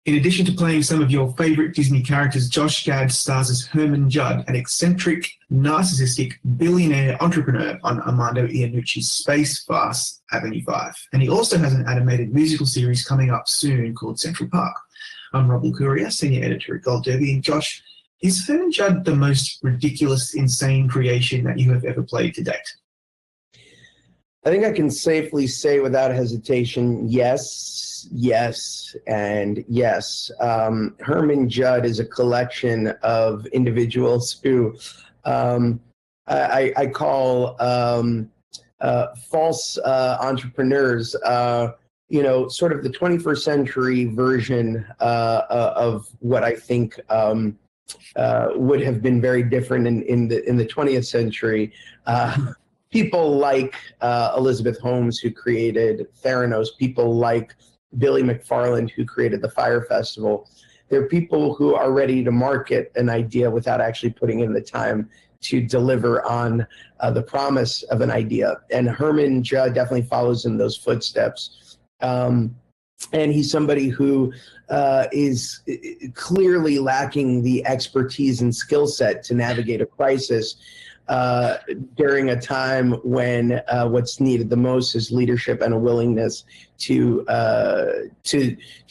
In addition to playing some of your favorite Disney characters, Josh Gad stars as Herman Judd, an eccentric, narcissistic billionaire entrepreneur on Armando Iannucci's space farce Avenue 5. And he also has an animated musical series coming up soon called Central Park. I'm Rob Lucuria, senior editor at Gold Derby. And Josh, is Herman Judd the most ridiculous, insane creation that you have ever played to date? I think I can safely say without hesitation, yes, and yes. Herman Judd is a collection of individuals who I call false entrepreneurs, sort of the 21st century version of what I think would have been very different in the 20th century. People like Elizabeth Holmes, who created Theranos, people like Billy McFarland, who created the Fire Festival. They're people who are ready to market an idea without actually putting in the time to deliver on the promise of an idea. And Herman Judd definitely follows in those footsteps. And he's somebody who is clearly lacking the expertise and skill set to navigate a crisis during a time when what's needed the most is leadership and a willingness to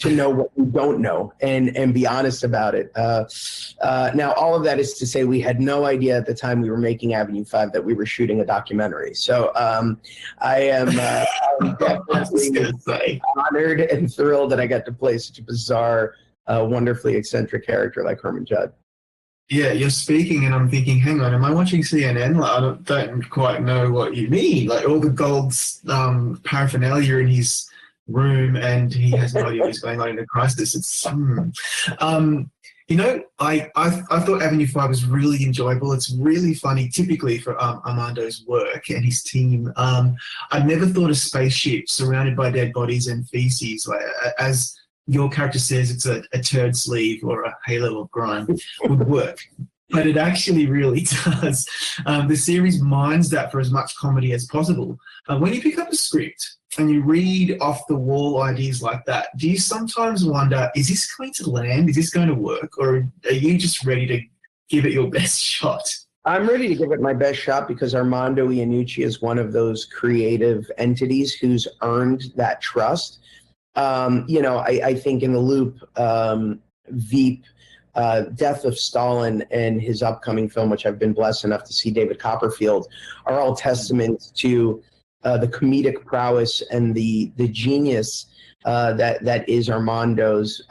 know what we don't know and be honest about it. Now, all of that is to say we had no idea at the time we were making Avenue 5 that we were shooting a documentary. So I am definitely honored and thrilled that I got to play such a bizarre, wonderfully eccentric character like Herman Judd. Yeah, you're speaking and I'm thinking, hang on, am I watching CNN? Like, I don't quite know what you mean. Like all the gold's paraphernalia in his room and he has no idea what's going on in the crisis. It's, I thought Avenue 5 was really enjoyable. It's really funny, typically for Armando's work and his team. I've never thought a spaceship surrounded by dead bodies and feces, like, as your character says it's a turd sleeve or a halo of grime, would work. But it actually really does. The series mines that for as much comedy as possible. When you pick up a script and you read off the wall ideas like that, do you sometimes wonder, is this going to land? Is this going to work? Or are you just ready to give it your best shot? I'm ready to give it my best shot because Armando Iannucci is one of those creative entities who's earned that trust. I think in the loop, Veep, Death of Stalin, and his upcoming film, which I've been blessed enough to see, David Copperfield, are all testaments to the comedic prowess and the genius that is Armando's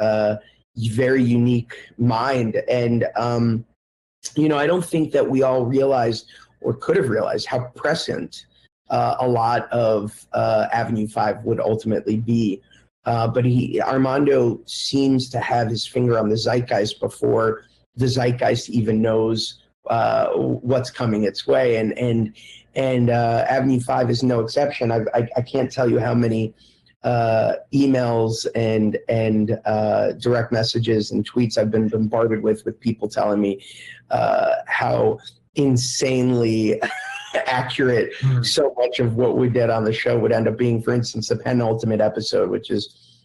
very unique mind. And, I don't think that we all realized or could have realized how prescient a lot of Avenue 5 would ultimately be. But Armando seems to have his finger on the zeitgeist before the zeitgeist even knows what's coming its way, and Avenue 5 is no exception. I can't tell you how many emails and direct messages and tweets I've been bombarded with people telling me how insanely accurate so much of what we did on the show would end up being. For instance, the penultimate episode, which is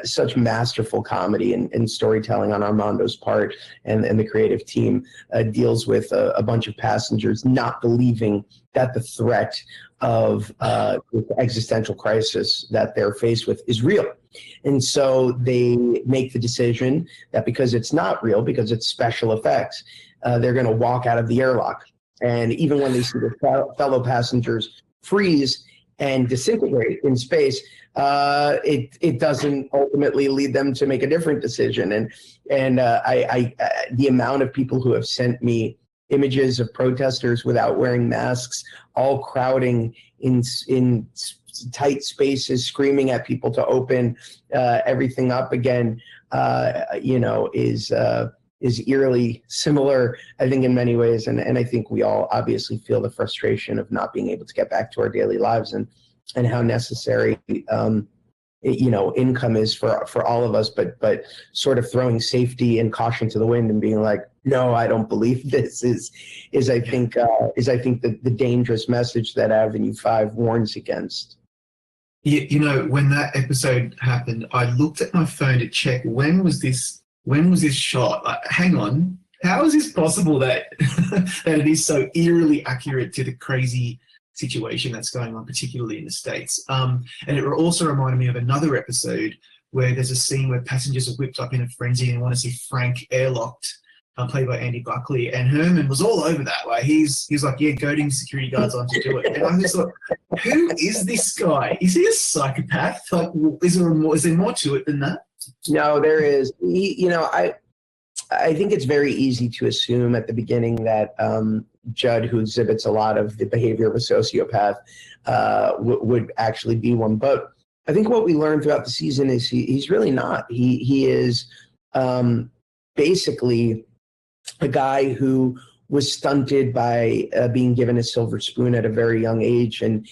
such masterful comedy and storytelling on Armando's part and the creative team, deals with a bunch of passengers not believing that the threat of existential crisis that they're faced with is real. And so they make the decision that because it's not real, because it's special effects, they're going to walk out of the airlock. And even when they see their fellow passengers freeze and disintegrate in space, it doesn't ultimately lead them to make a different decision. And the amount of people who have sent me images of protesters without wearing masks, all crowding in tight spaces, screaming at people to open everything up again, is eerily similar, I think, in many ways. And I think we all obviously feel the frustration of not being able to get back to our daily lives and how necessary, income is for all of us, but sort of throwing safety and caution to the wind and being like, no, I don't believe this is I think the dangerous message that Avenue 5 warns against. You know, when that episode happened, I looked at my phone to check when was this shot? Like, hang on, how is this possible that that it is so eerily accurate to the crazy situation that's going on, particularly in the States? And it also reminded me of another episode where there's a scene where passengers are whipped up in a frenzy and want to see Frank airlocked, played by Andy Buckley, and Herman was all over that. Like he's like, yeah, goading security guards on to do it. And I just thought, who is this guy? Is he a psychopath? Like, is there more to it than that? No, there is. I think it's very easy to assume at the beginning that Judd, who exhibits a lot of the behavior of a sociopath, would actually be one. But I think what we learned throughout the season is he's really not. He is basically a guy who was stunted by being given a silver spoon at a very young age and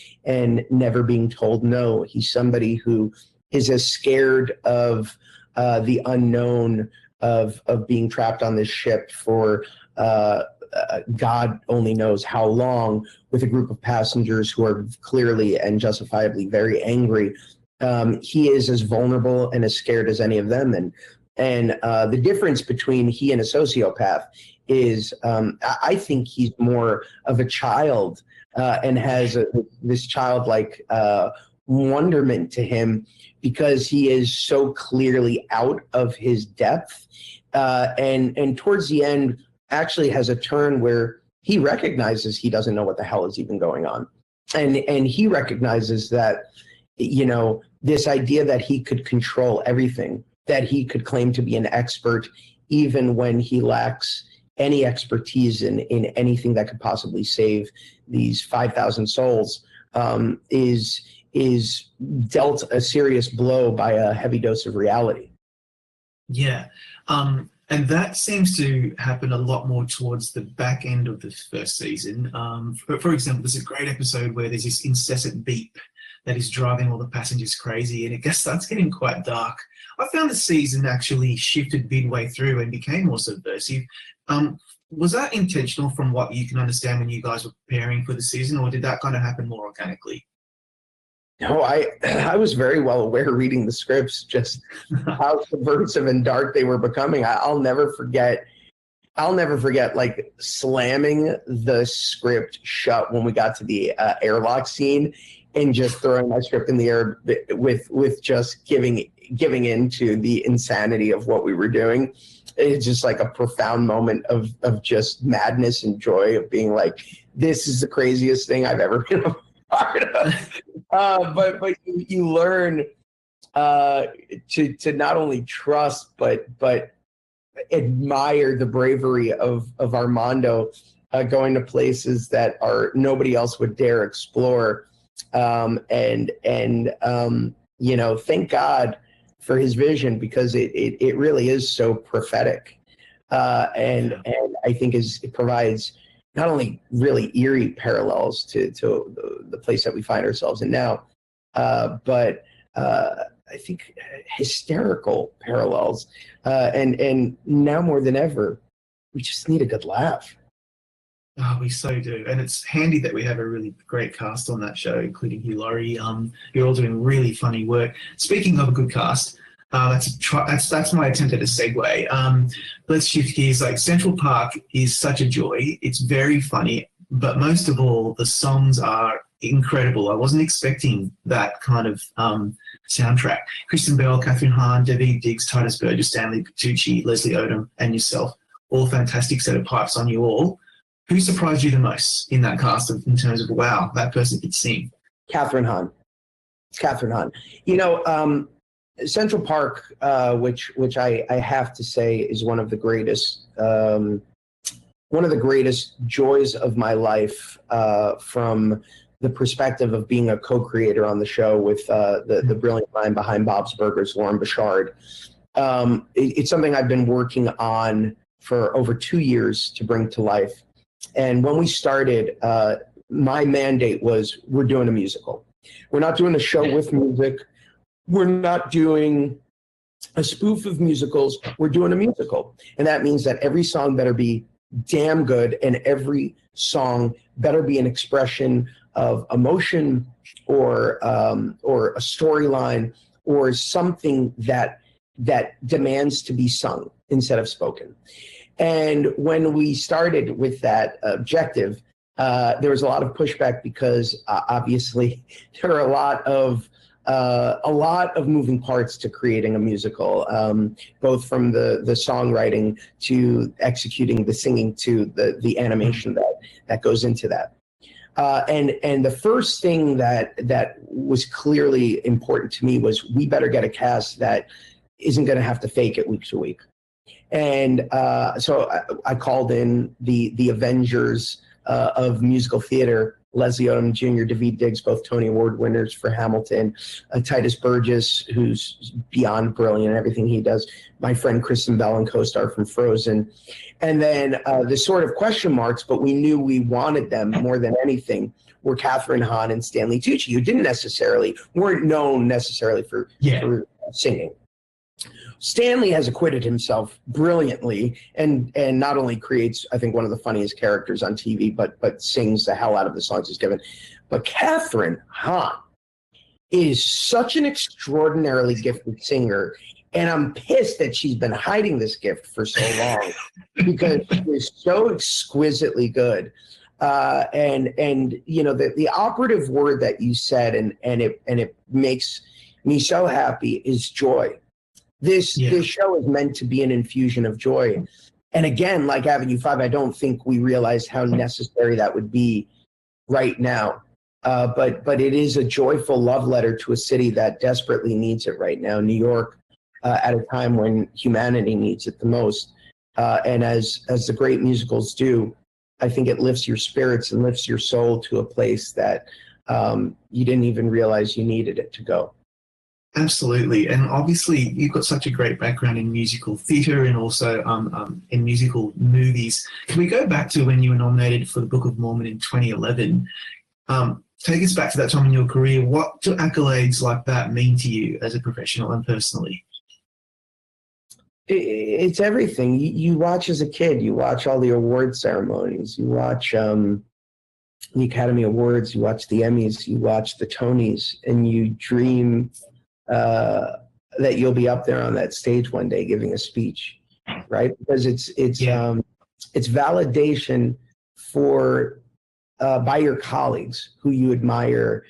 never being told no. He's somebody who is as scared of the unknown of being trapped on this ship for God only knows how long, with a group of passengers who are clearly and justifiably very angry. He is as vulnerable and as scared as any of them. And the difference between he and a sociopath is I think he's more of a child and has this childlike wonderment to him because he is so clearly out of his depth. And towards the end actually has a turn where he recognizes he doesn't know what the hell is even going on. And he recognizes that, you know, this idea that he could control everything, that he could claim to be an expert even when he lacks any expertise in anything that could possibly save these 5,000 souls, is dealt a serious blow by a heavy dose of reality. Yeah. And that seems to happen a lot more towards the back end of the first season. For example, there's a great episode where there's this incessant beep that is driving all the passengers crazy, and it starts getting quite dark. I found the season actually shifted midway through and became more subversive. Was that intentional from what you can understand when you guys were preparing for the season, or did that kind of happen more organically? No, I was very well aware reading the scripts just how subversive and dark they were becoming. I'll never forget like slamming the script shut when we got to the airlock scene and just throwing my script in the air with just giving in to the insanity of what we were doing. It's just like a profound moment of just madness and joy of being like, this is the craziest thing I've ever been a part of. But you learn to not only trust but admire the bravery of Armando going to places that nobody else would dare explore, and you know, thank God for his vision, because it really is so prophetic, and I think it provides not only really eerie parallels to the place that we find ourselves in now, but I think hysterical parallels. And now more than ever, we just need a good laugh. Oh, we so do. And it's handy that we have a really great cast on that show, including Hugh Laurie. You're all doing really funny work. Speaking of a good cast, that's my attempt at a segue. Let's shift gears. Like, Central Park is such a joy. It's very funny, but most of all, the songs are incredible. I wasn't expecting that kind of soundtrack. Kristen Bell, Catherine Hahn, Debbie Diggs, Titus Burgess, Stanley Tucci, Leslie Odom, and yourself. All fantastic set of pipes on you all. Who surprised you the most in that cast in terms of, wow, that person could sing? Catherine Hahn. Catherine Hahn. You know, Central Park, which I have to say is one of the greatest joys of my life, from the perspective of being a co-creator on the show with the brilliant mind behind Bob's Burgers, Lauren Bouchard. It's something I've been working on for over 2 years to bring to life. And when we started, my mandate was, we're doing a musical. We're not doing a show with music. We're not doing a spoof of musicals. We're doing a musical. And that means that every song better be damn good, and every song better be an expression of emotion, or a storyline or something that demands to be sung instead of spoken. And when we started with that objective, there was a lot of pushback because obviously there are a lot of moving parts to creating a musical, both from the songwriting to executing the singing to the animation that goes into that. And the first thing that was clearly important to me was we better get a cast that isn't going to have to fake it week to week. And so I called in the Avengers of musical theater, Leslie Odom Jr., Daveed Diggs, both Tony Award winners for Hamilton, Titus Burgess, who's beyond brilliant in everything he does, my friend Kristen Bell, and co-star from Frozen. And then the sort of question marks, but we knew we wanted them more than anything, were Catherine Hahn and Stanley Tucci, who weren't known necessarily for singing. Stanley has acquitted himself brilliantly and not only creates, I think, one of the funniest characters on TV, but sings the hell out of the songs he's given. But Catherine Hahn is such an extraordinarily gifted singer, and I'm pissed that she's been hiding this gift for so long because she is so exquisitely good. And you know, the operative word that you said, and it makes me so happy, is joy. This show is meant to be an infusion of joy. And again, like Avenue 5, I don't think we realize how necessary that would be right now. But it is a joyful love letter to a city that desperately needs it right now, New York, at a time when humanity needs it the most. And as the great musicals do, I think it lifts your spirits and lifts your soul to a place that you didn't even realize you needed it to go. Absolutely. And obviously you've got such a great background in musical theatre and also in musical movies. Can we go back to when you were nominated for the Book of Mormon in 2011? Take us back to that time in your career. What do accolades like that mean to you as a professional and personally? It's everything. You watch as a kid, you watch all the award ceremonies, you watch the Academy Awards, you watch the Emmys, you watch the Tonys, and you dream that you'll be up there on that stage one day giving a speech, right? Because it's validation for by your colleagues who you admire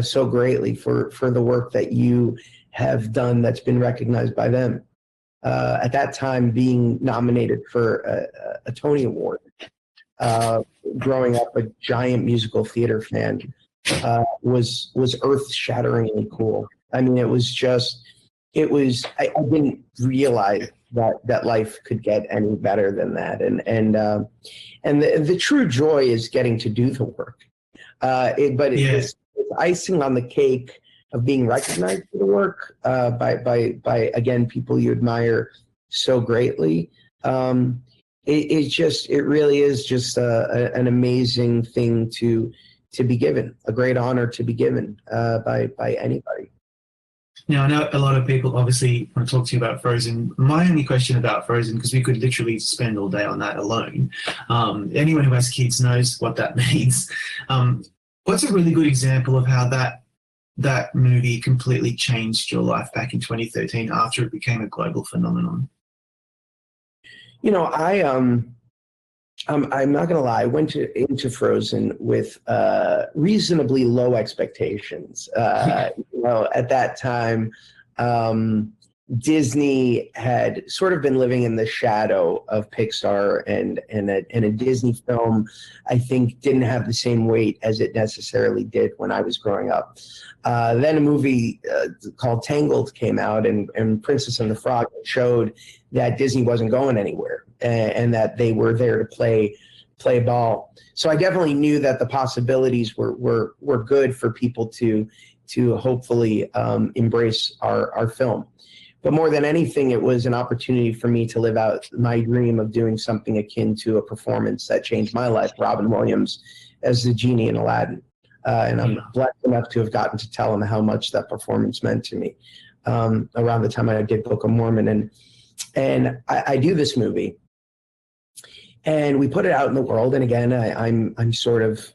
so greatly for the work that you have done that's been recognized by them. At that time, being nominated for a Tony Award, growing up a giant musical theater fan, was earth-shatteringly cool. I mean, I didn't realize that life could get any better than that. And the true joy is getting to do the work. It's icing on the cake of being recognized for the work by again, people you admire so greatly. It really is just an amazing thing to be given, a great honor to be given by anybody. Now, I know a lot of people obviously want to talk to you about Frozen. My only question about Frozen, because we could literally spend all day on that alone. Anyone who has kids knows what that means. What's a really good example of how that movie completely changed your life back in 2013 after it became a global phenomenon? You know, I'm not going to lie. I went into Frozen with reasonably low expectations. You know, at that time, Disney had sort of been living in the shadow of Pixar, and a Disney film, I think, didn't have the same weight as it necessarily did when I was growing up. Then a movie called Tangled came out, and Princess and the Frog showed that Disney wasn't going anywhere, and that they were there to play ball. So I definitely knew that the possibilities were good for people to hopefully embrace our film. But more than anything, it was an opportunity for me to live out my dream of doing something akin to a performance that changed my life, Robin Williams as the genie in Aladdin. And I'm blessed enough to have gotten to tell him how much that performance meant to me around the time I did Book of Mormon. And I do this movie, and we put it out in the world. And again, I'm sort of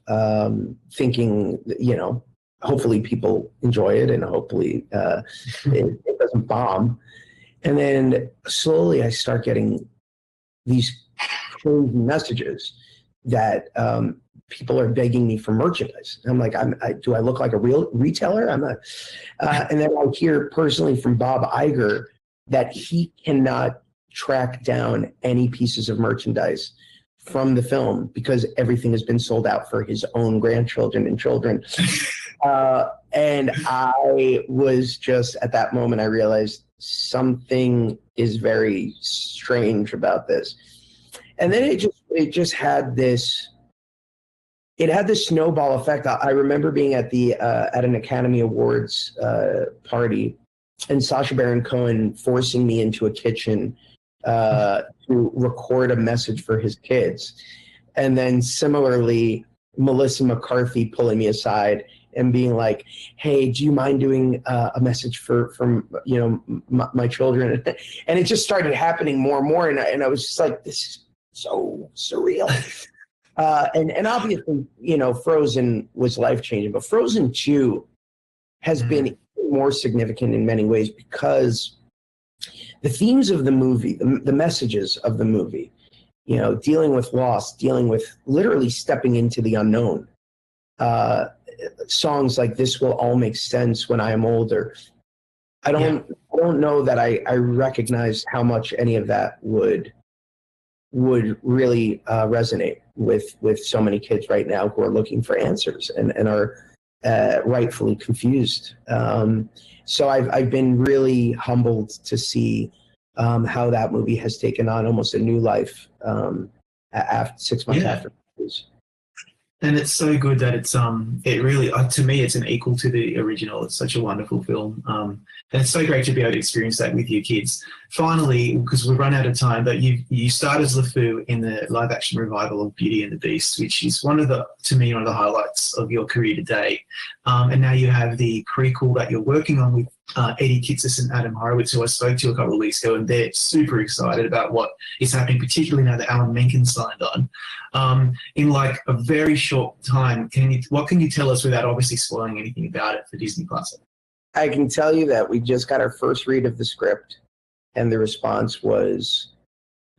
thinking, you know, hopefully people enjoy it, and hopefully it doesn't bomb. And then slowly I start getting these crazy messages that people are begging me for merchandise. I'm like, do I look like a real retailer? I'm not. And then I hear personally from Bob Iger that he cannot track down any pieces of merchandise from the film because everything has been sold out for his own grandchildren and children. And I was just, at that moment, I realized something is very strange about this. And then it just had this, it had this snowball effect. I remember being at an Academy Awards party, and Sacha Baron Cohen forcing me into a kitchen to record a message for his kids. And then similarly, Melissa McCarthy pulling me aside and being like, hey, do you mind doing a message from my children? And it just started happening more and more. And I was just like, this is so surreal. And obviously, Frozen was life-changing, but Frozen 2 has been more significant in many ways because the themes of the movie, the messages of the movie, dealing with loss, dealing with literally stepping into the unknown. Songs like "This Will All Make Sense When I Am Older." I don't know that I recognize how much any of that would really resonate with so many kids right now who are looking for answers and are rightfully confused. So I've been really humbled to see how that movie has taken on almost a new life after 6 months after it was. And it's so good that it's it really, to me, it's an equal to the original. It's such a wonderful film, and it's so great to be able to experience that with your kids. Finally, because we've run out of time, but you start as LeFou in the live action revival of Beauty and the Beast, which is to me one of the highlights of your career today. And now you have the prequel that you're working on with Eddie Kitsis and Adam Horowitz, who I spoke to a couple of weeks ago, and they're super excited about what is happening, particularly now that Alan Menken signed on. In like a very short time, what can you tell us without obviously spoiling anything about it for Disney Plus? I can tell you that we just got our first read of the script, and the response was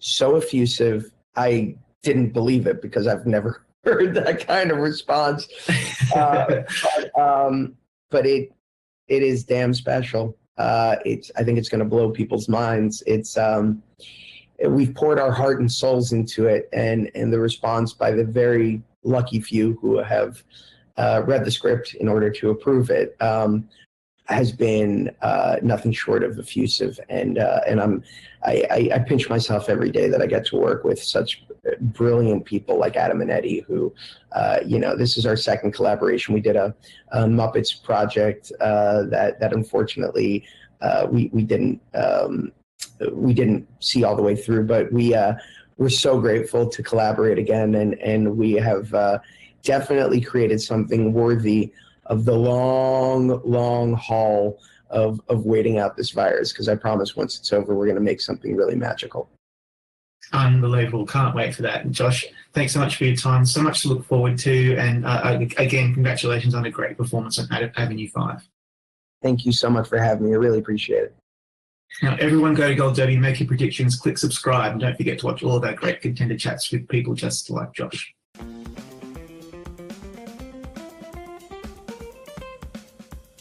so effusive. I didn't believe it because I've never heard that kind of response. But it is damn special. I think it's going to blow people's minds. We've poured our heart and souls into it, and the response by the very lucky few who have read the script in order to approve it has been nothing short of effusive. And I pinch myself every day that I get to work with such brilliant people like Adam and Eddie, who, this is our second collaboration. We did a Muppets project that unfortunately we didn't see all the way through, but we're so grateful to collaborate again, and we have definitely created something worthy of the long haul of waiting out this virus, because I promise once it's over, we're going to make something really magical. Unbelievable. Can't wait for that. And Josh, thanks so much for your time. So much to look forward to. And again, congratulations on a great performance on Avenue 5. Thank you so much for having me. I really appreciate it. Now, everyone go to Gold Derby, make your predictions, click subscribe, and don't forget to watch all of our great contender chats with people just like Josh.